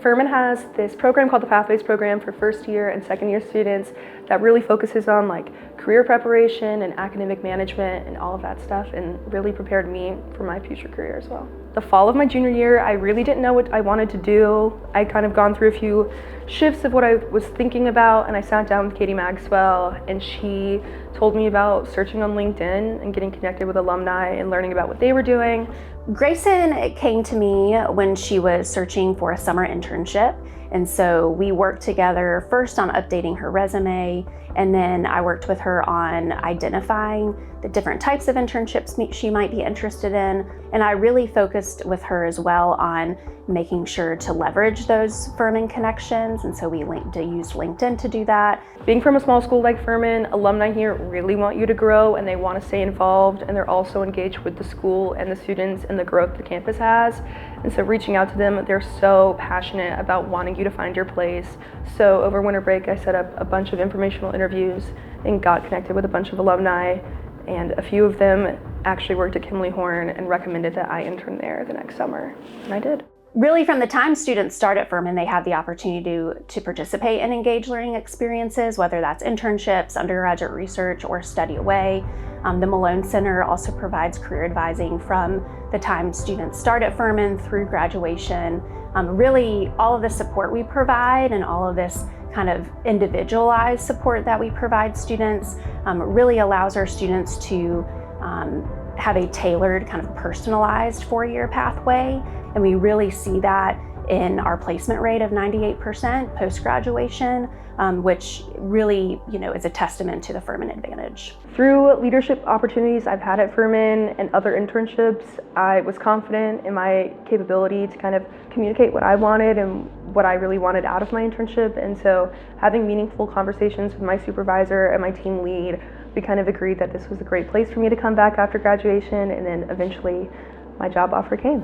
Furman has this program called the Pathways Program for first year and second year students that really focuses on like career preparation and academic management and all of that stuff, and really prepared me for my future career as well. The fall of my junior year, I really didn't know what I wanted to do. I kind of gone through a few shifts of what I was thinking about, and I sat down with Katie Maxwell, and she told me about searching on LinkedIn and getting connected with alumni and learning about what they were doing. Grayson came to me when she was searching for a summer internship, and so we worked together first on updating her resume, and then I worked with her on identifying the different types of internships she might be interested in, and I really focused with her as well on making sure to leverage those Furman connections, and so we used LinkedIn to do that. Being from a small school like Furman, alumni here really want you to grow, and they want to stay involved, and they're also engaged with the school and the students and the growth the campus has. And so reaching out to them, they're so passionate about wanting you to find your place. So over winter break, I set up a bunch of informational interviews and got connected with a bunch of alumni, and a few of them actually worked at Kimley-Horn and recommended that I intern there the next summer, and I did. Really, from the time students start at Furman, they have the opportunity to participate in engaged learning experiences, whether that's internships, undergraduate research, or study away. The Malone Center also provides career advising from the time students start at Furman through graduation. Really, all of the support we provide and all of this kind of individualized support that we provide students really allows our students to have a tailored, kind of personalized four-year pathway. And we really see that in our placement rate of 98% post-graduation, which really, is a testament to the Furman advantage. Through leadership opportunities I've had at Furman and other internships, I was confident in my capability to kind of communicate what I wanted and what I really wanted out of my internship. And so having meaningful conversations with my supervisor and my team lead, we kind of agreed that this was a great place for me to come back after graduation, and then eventually my job offer came.